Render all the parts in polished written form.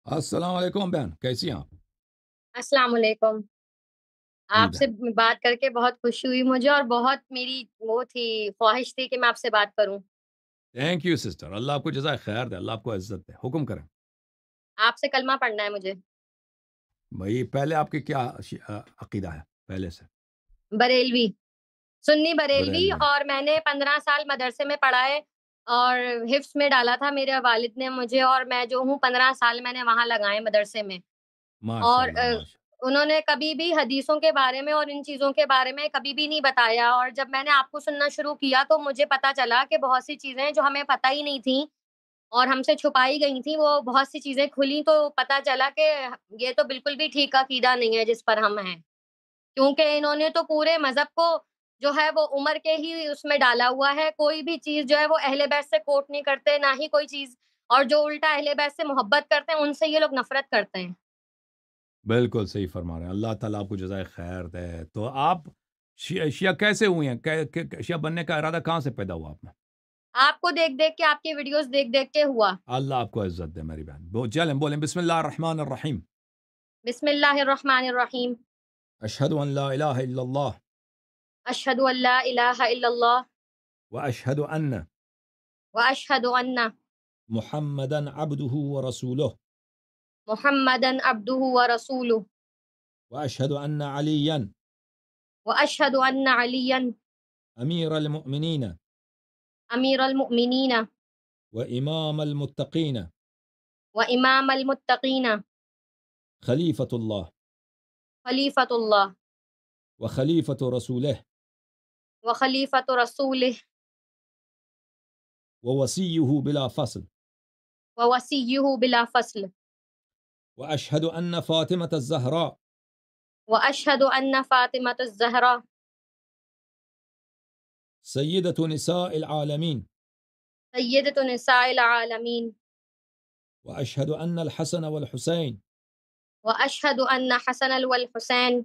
السلام علیکم بہن، کیسی ہیں آپ؟ السلام علیکم۔ جی آپ سے بہن، بات کر کے بہت خوشی ہوئی مجھے، اور بہت میری وہ تھی خواہش تھی کہ میں آپ سے بات کروں۔ تھینک یو سسٹر، اللہ آپ کو جزائے خیر دے، اللہ آپ کو عزت دے، حکم کریں۔ آپ سے کلمہ پڑھنا ہے مجھے۔ بھائی پہلے آپ کی کیا عقیدہ ہے پہلے سے؟ بریلوی، سنی بریلوی، بریلوی۔ اور میں نے 15 سال مدرسے میں پڑھا ہے، اور حفظ میں ڈالا تھا میرے والد نے مجھے، اور میں جو ہوں 15 سال میں نے وہاں لگائے مدرسے میں۔ ماشاء اور اللہ ماشاء انہوں نے کبھی بھی حدیثوں کے بارے میں اور ان چیزوں کے بارے میں کبھی بھی نہیں بتایا، اور جب میں نے آپ کو سننا شروع کیا تو مجھے پتا چلا کہ بہت سی چیزیں جو ہمیں پتہ ہی نہیں تھیں اور ہم سے چھپائی گئی تھیں، وہ بہت سی چیزیں کھلی تو پتا چلا کہ یہ تو بالکل بھی ٹھیک عقیدہ نہیں ہے جس پر ہم ہیں، کیونکہ انہوں نے تو پورے مذہب کو جو ہے وہ عمر کے ہی اس میں ڈالا ہوا ہے۔ کوئی بھی چیز جو ہے وہ اہل بیت سے کوٹ نہیں کرتے، نہ ہی کوئی چیز، اور جو الٹا اہل بیت سے محبت کرتے ہیں ان سے یہ لوگ نفرت کرتے ہیں۔ بالکل صحیح فرما رہے ہیں، اللہ تعالیٰ آپ کو جزائے خیر دے۔ تو آپ شیعہ کیسے ہوئے ہیں؟ شیعہ بننے کا ارادہ کہاں سے پیدا ہوا آپ میں؟ آپ کو دیکھ دیکھ کے، آپ کی ویڈیوز دیکھ دیکھ کے ہوا۔ اللہ آپ کو عزت دے میری بہن، چلیں بولیں بسم اللہ الرحمن الرحیم۔ بسم اللہ الرحمن الرحیم۔ اشہد ان لا الہ الا اللہ اشہد ان لا الہ الا اللہ واشہد ان واشہد ان محمدا عبدہ ورسولہ محمدن عبدہ ورسولہ واشہد ان علیا واشہد ان علیٰ امیر المؤمنین امیر المؤمنین وامام المتقین وامام المتقین خلیفۃ اللہ خلیفۃ اللہ وخلیفۃ رسولہ وخلیفۃ رسولہ ووصیہ بلا فصل ووصیہ بلا فصل واشہد ان فاطمۃ الزہراء واشہد ان فاطمۃ الزہراء سیدۃ نساء العالمین سیدۃ نساء العالمین واشہد ان الحسن والحسین واشہد ان حسن والحسین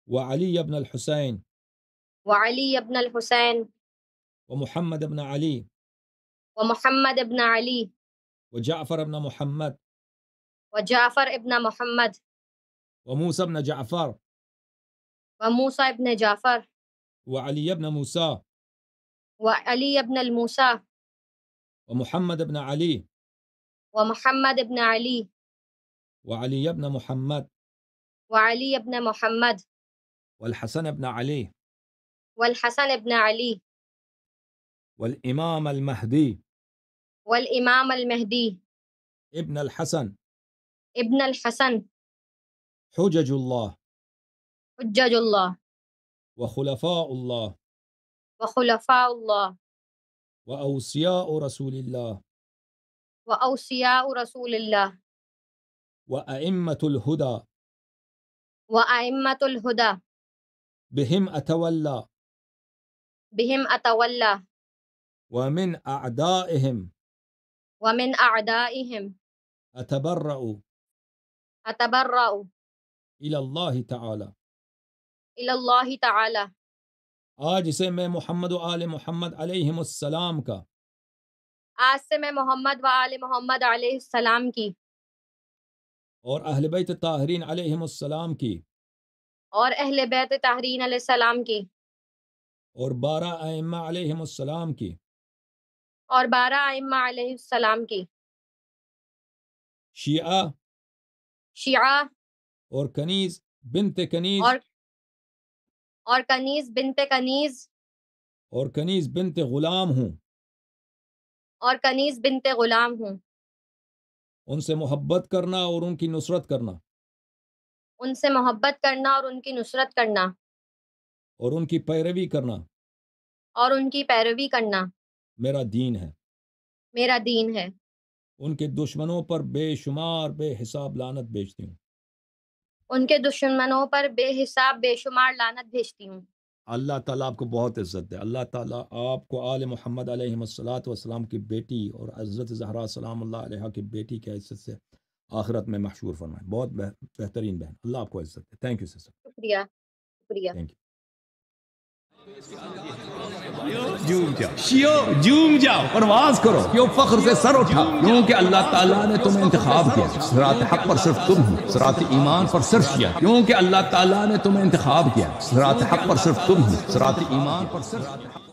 وعلی بن الحسین وعلی ابن الحسین ومحمد بن علی ومحمد ابن علی وجعفر بن محمد وجعفر ابن محمد وموسى بن جعفر وموسى ابن جعفر وعلي بن موسى وعلی ابن الموسى ومحمد بن علي ومحمد ابن علی وعلي بن محمد وعلی ابن محمد والحسن بن علي والحسن ابن علی والإمام المهدي والامام المہدی ابن الحسن ابن الحسن حجج الله حجج اللہ وخلفاء الله وخلفاء اللہ وأوصياء رسول الله واوصیاء رسول اللہ وأئمة الهدى وائمۃ الہدی بهم أتولى بہم اتولی ومن أعدائهم ومن اعدائہم أتبرأ اتبرأ إلى الله تعالى۔ الی اللہ تعالی۔ آج سے میں محمد و آل محمد علیہم السلام کا آج سے میں محمد و آل محمد علیہ السلام کی اور اہل بیت طاہرین علیہم السلام کی اور اہل بیت طاہرین علیہ السلام کی اور 12 ائمہ علیہم السلام کی اور 12 ائمہ علیہ السلام کی شیعہ شیعہ اور کنیز بنت کنیز اور کنیز بنت کنیز اور کنیز بنت غلام ہوں، اور کنیز بنت غلام ہوں، ان سے محبت کرنا اور ان کی نصرت کرنا ان سے محبت کرنا اور ان کی نصرت کرنا اور ان کی پیروی کرنا اور ان کی پیروی کرنا میرا دین ہے۔ میرا دین ہے۔ ان کے دشمنوں پر بے شمار بے حساب لعنت بھیجتی ہوں۔ ان کے دشمنوں پر بے حساب بے شمار لعنت بھیجتی ہوں۔ اللہ تعالیٰ آپ کو بہت عزت دے، اللہ تعالیٰ آپ کو آل محمد علیہ الصلاۃ والسلام کی بیٹی اور حضرت زہرا سلام اللہ علیہ کی بیٹی کی حیثیت سے آخرت میں محشور فرمائے۔ بہت بہترین بہن، اللہ آپ کو عزت دے۔ تھینک یو سسٹر، شکریہ، شکریہ۔ Thank you. جھوم جاؤ پرواز کرو، کیوں فخر سے سر اٹھا، کیونکہ اللہ تعالیٰ نے تمہیں انتخاب کیا، صراط حق پر صرف تم ہو، صراط ایمان پر صرف کیا، کیونکہ اللہ تعالیٰ نے تمہیں انتخاب کیا، صراط حق پر صرف تم ہو، صراط ایمان پر صرف